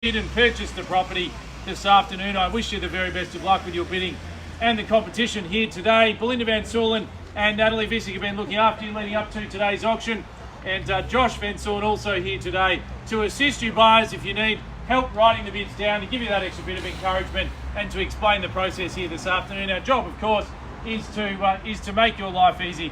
And purchase the property this afternoon. I wish you the very best of luck with your bidding and the competition here today. Belinda Van Suylen and Natalie Visic have been looking after you leading up to today's auction, and Josh Van Suylen also here today to assist you buyers if you need help writing the bids down, to give you that extra bit of encouragement and to explain the process here this afternoon. Our job, of course, is to make your life easy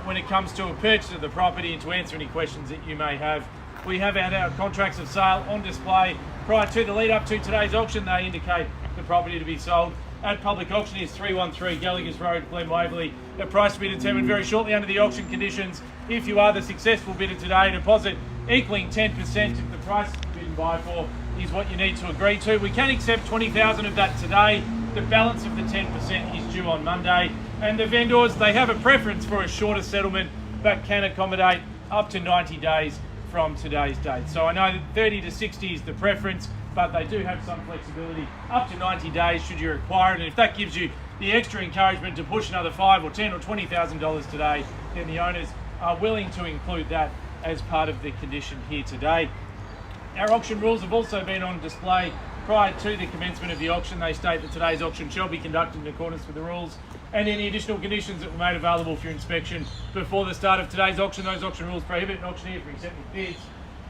when it comes to a purchase of the property and to answer any questions that you may have. We have had our contracts of sale on display prior to the lead up to today's auction. They indicate the property to be sold at public auction is 313 Gallaghers Road, Glen Waverley. The price to be determined very shortly under the auction conditions. If you are the successful bidder today, deposit equaling 10% if the price bidden buy for is what you need to agree to. We can accept 20,000 of that today. The balance of the 10% is due on Monday. And the vendors, they have a preference for a shorter settlement but can accommodate up to 90 days from today's date. So I know that 30 to 60 is the preference, but they do have some flexibility up to 90 days should you require it. And if that gives you the extra encouragement to push another $5,000 or $10,000 or $20,000 today, then the owners are willing to include that as part of the condition here today. Our auction rules have also been on display prior to the commencement of the auction. They state that today's auction shall be conducted in accordance with the rules and any additional conditions that were made available for your inspection before the start of today's auction. Those auction rules prohibit an auctioneer from accepting bids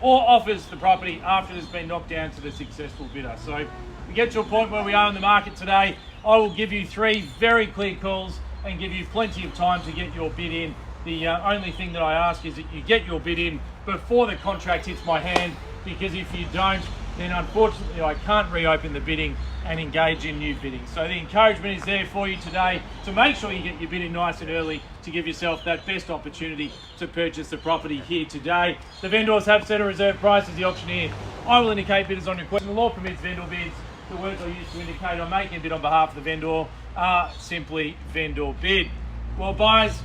or offers the property after it has been knocked down to the successful bidder. So if we get to a point where we are in the market today, I will give you 3 very clear calls and give you plenty of time to get your bid in. The only thing that I ask is that you get your bid in before the contract hits my hand, because if you don't, then unfortunately I can't reopen the bidding and engage in new bidding. So the encouragement is there for you today to make sure you get your bid in nice and early to give yourself that best opportunity to purchase the property here today. The vendors have set a reserve price as the auctioneer. I will indicate bidders on request. The law permits vendor bids. The words I use to indicate I'm making a bid on behalf of the vendor are simply vendor bid. Well, buyers,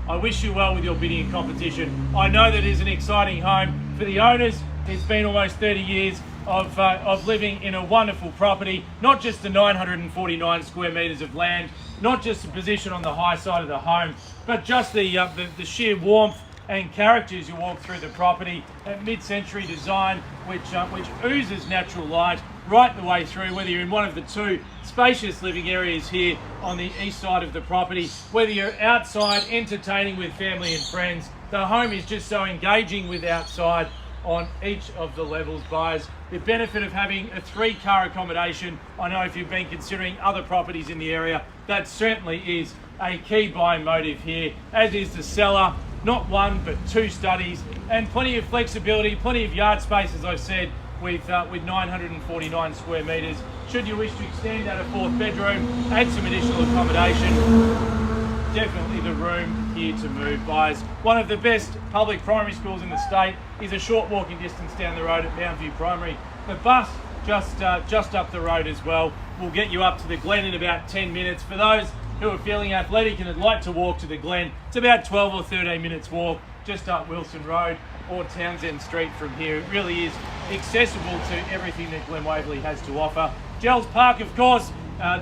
I wish you well with your bidding and competition. I know that it is an exciting home for the owners. It's been almost 30 years of living in a wonderful property, not just the 949 square metres of land, not just the position on the high side of the home, but just the sheer warmth and character as you walk through the property. At mid-century design, which oozes natural light right the way through, whether you're in one of the 2 spacious living areas here on the east side of the property, whether you're outside entertaining with family and friends. The home is just so engaging with outside on each of the levels, buyers. The benefit of having a 3-car accommodation, I know if you've been considering other properties in the area, that certainly is a key buying motive here, as is the seller. Not 1 but 2 studies and plenty of flexibility, plenty of yard space, as I've said, with 949 square metres. Should you wish to extend out a 4th bedroom, add some additional accommodation, definitely the room here to move, buyers. One of the best public primary schools in the state is a short walking distance down the road at Mount View Primary. The bus just up the road as well will get you up to the Glen in about 10 minutes. For those who are feeling athletic and would like to walk to the Glen, it's about 12 or 13 minutes walk just up Wilson Road or Townsend Street from here. It really is accessible to everything that Glen Waverley has to offer. Gels Park, of course,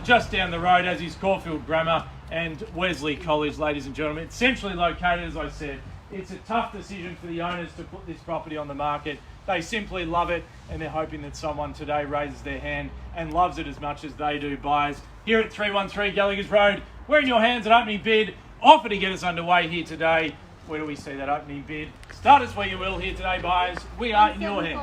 just down the road, as is Caulfield Grammar and Wesley College, ladies and gentlemen. It's centrally located, as I said. It's a tough decision for the owners to put this property on the market. They simply love it, and they're hoping that someone today raises their hand and loves it as much as they do, buyers. Here at 313 Gallaghers Road, we're in your hands at opening bid. Offer to get us underway here today. Where do we see that opening bid? Start us where you will here today, buyers. We are in your hands.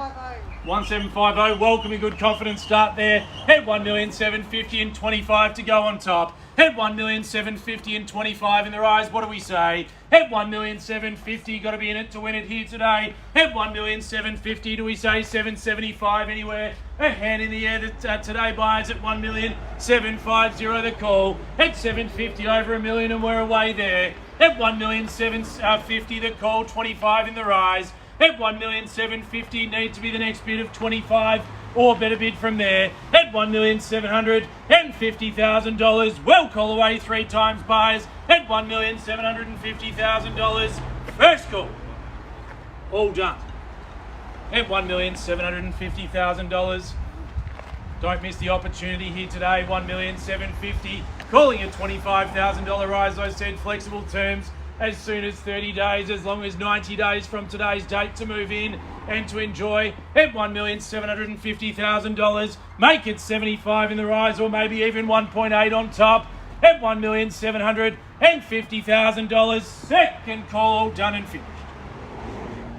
1750, welcome in good confidence, start there. Head 1,750,000 and 25 to go on top. Head 1,750,000 and 25 in the rise. What do we say? Head 1,750,000, got to be in it to win it here today. Head 1,750,000, do we say 775 anywhere? A hand in the air today, buyers at 1,750,000 the call. Head 750 over a million and we're away there. At 1,750,000 the call, 25 in the rise. At 1,750,000 need to be the next bid of 25 or better bid from there. At $1,750,000. Well, call away 3 times, buyers. At $1,750,000. First call. All done. At $1,750,000. Don't miss the opportunity here today. $1,750,000. Calling a $25,000 rise, I said, flexible terms as soon as 30 days, as long as 90 days from today's date to move in. and to enjoy at $1,750,000. Make it 75 in the rise, or maybe even 1.8 on top at $1,750,000. Second call, all done and finished.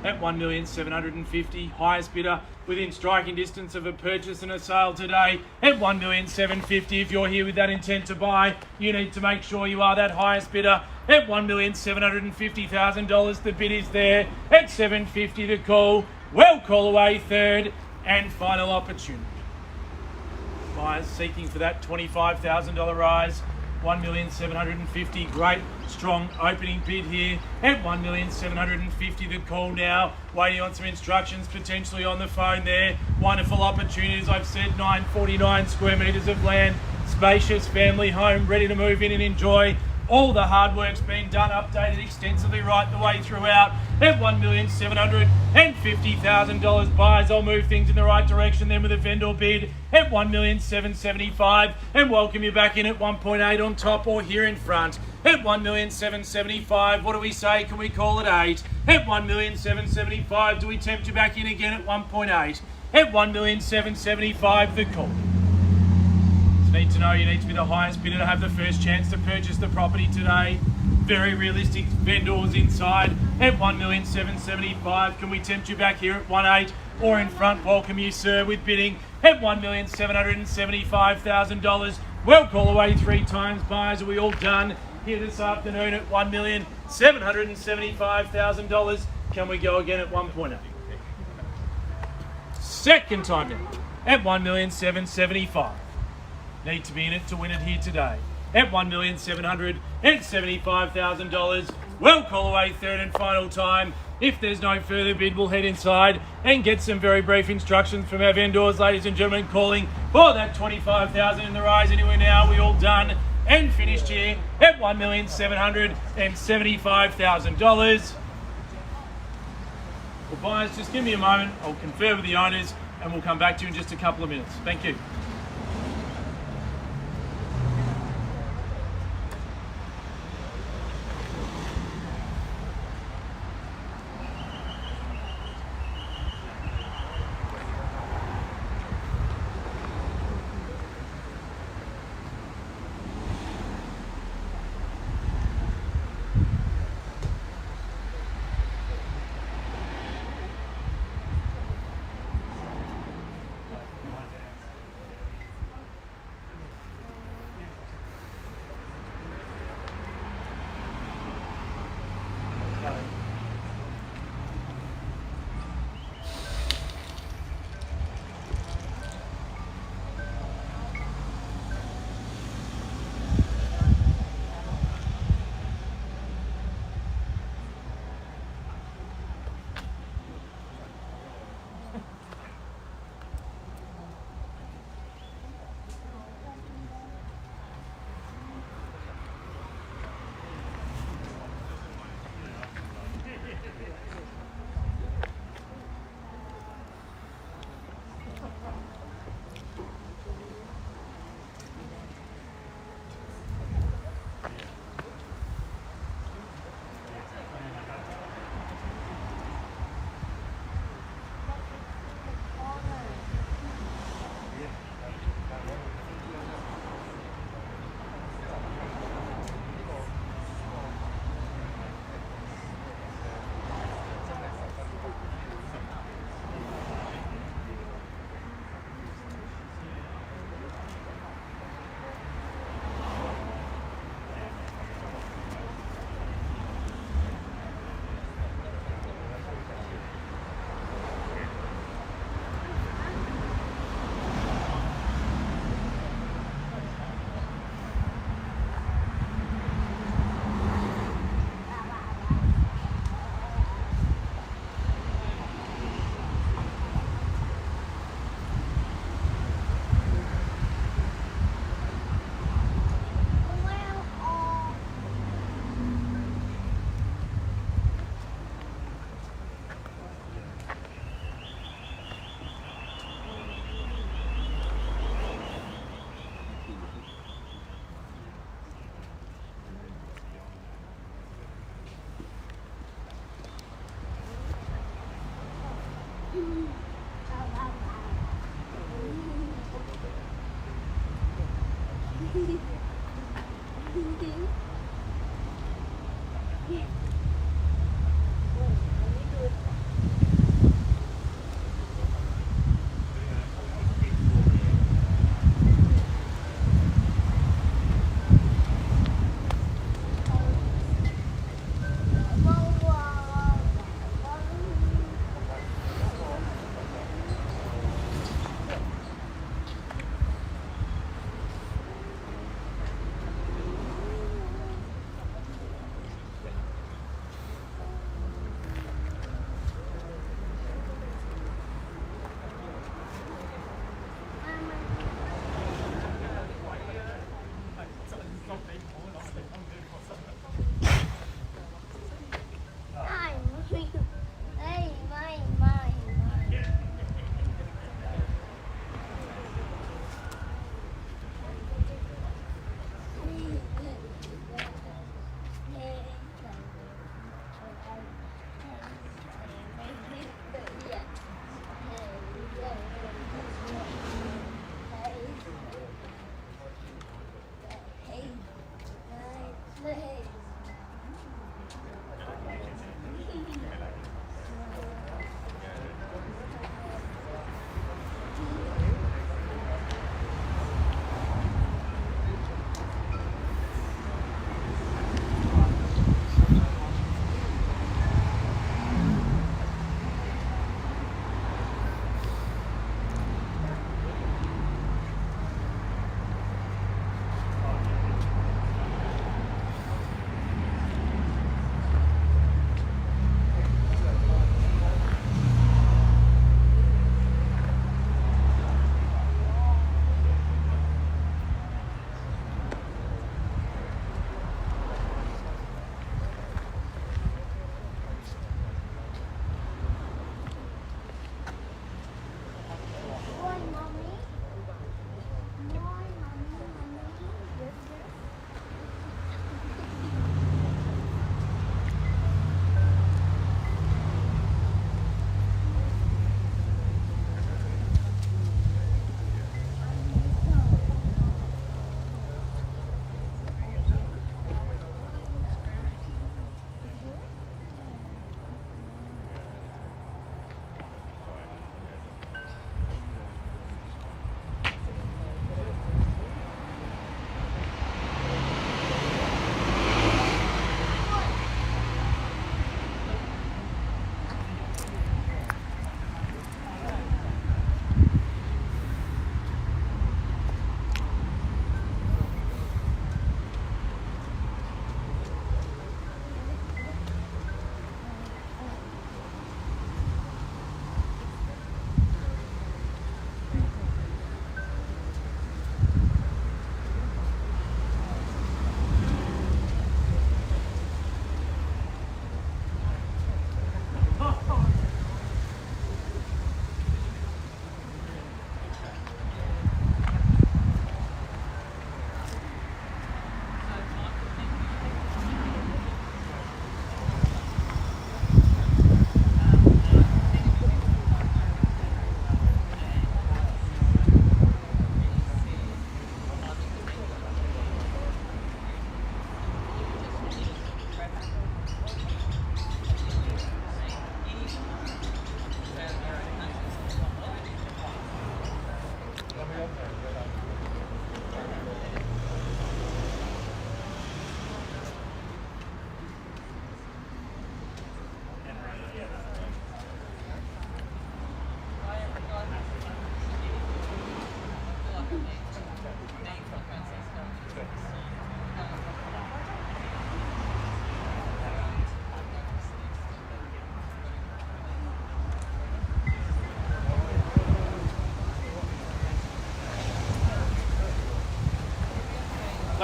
At $1,750,000, highest bidder within striking distance of a purchase and a sale today at $1,750,000. If you're here with that intent to buy, you need to make sure you are that highest bidder at $1,750,000. The bid is there at $750,000 to call. Well, call away third and final opportunity. Buyers seeking for that $25,000 rise. $1,750,000, great strong opening bid here at $1,750,000. The call now, waiting on some instructions potentially on the phone there. Wonderful opportunity, as I've said, 949 square metres of land, spacious family home, ready to move in and enjoy. All the hard work's been done, updated extensively right the way throughout at $1,750,000. Buyers, I'll move things in the right direction then with a vendor bid at $1,775,000 and welcome you back in at 1.8 on top or here in front at $1,775,000. What do we say? Can we call it 8? At $1,775,000. Do we tempt you back in again at 1.8? At $1,775,000 the call. Need to know you need to be the highest bidder to have the first chance to purchase the property today. Very realistic vendors inside at $1,775,000. Can we tempt you back here at 1.8 or in front? Welcome you, sir, with bidding at $1,775,000. Well, call away 3 times. Buyers, are we all done here this afternoon at $1,775,000? Can we go again at 1.8? Second time now at $1,775,000. Need to be in it to win it here today at $1,775,000. Well, call away third and final time. If there's no further bid, we'll head inside and get some very brief instructions from our vendors, ladies and gentlemen, calling for that $25,000 in the rise. Anyway, now we all done and finished here at $1,775,000. Well, buyers, just give me a moment. I'll confer with the owners and we'll come back to you in just a couple of minutes. Thank you.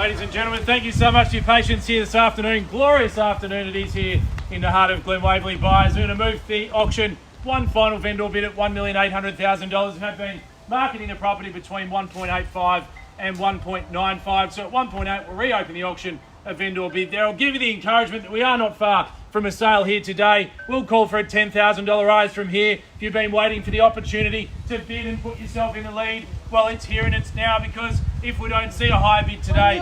Ladies and gentlemen, thank you so much for your patience here this afternoon. Glorious afternoon it is here in the heart of Glen Waverley buyers. We're going to move the auction. One final vendor bid at $1,800,000. Have been marketing the property between 1.85 and 1.95. So at 1.8, we'll reopen the auction. A vendor bid there. I'll give you the encouragement that we are not far from a sale here today. We'll call for a $10,000 rise from here. If you've been waiting for the opportunity to bid and put yourself in the lead, Well, it's here and it's now, because if we don't see a high bid today...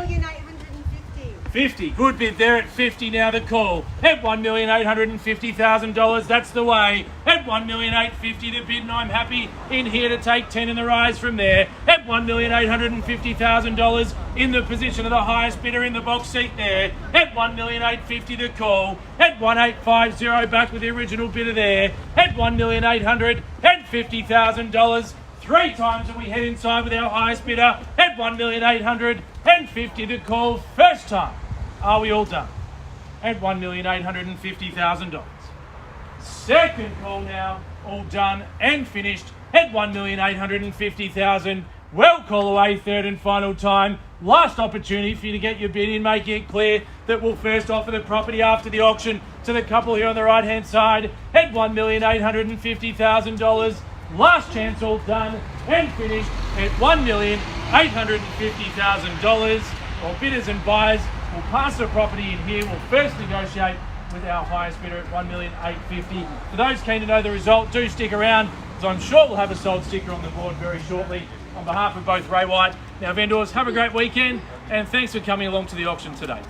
50. Good bid there at 50 now, the call. At $1,850,000, that's the way. At $1,850,000 the bid, and I'm happy in here to take 10 in the rise from there. At $1,850,000 in the position of the highest bidder in the box seat there. At $1,850,000 the call. At $1,850,000 back with the original bidder there. At $1,850,000. 3 times that we head inside with our highest bidder. At $1,850,000 the call. First time. Are we all done? At $1,850,000. Second call now, all done and finished at $1,850,000. Well, call away, third and final time. Last opportunity for you to get your bid in, making it clear that we'll first offer the property after the auction to the couple here on the right-hand side at $1,850,000. Last chance, all done and finished at $1,850,000. Or bidders and buyers will pass the property in here. We'll first negotiate with our highest bidder at $1,850,000. For those keen to know the result, do stick around, as I'm sure we'll have a sold sticker on the board very shortly. On behalf of both Ray White and our vendors, have a great weekend, and thanks for coming along to the auction today.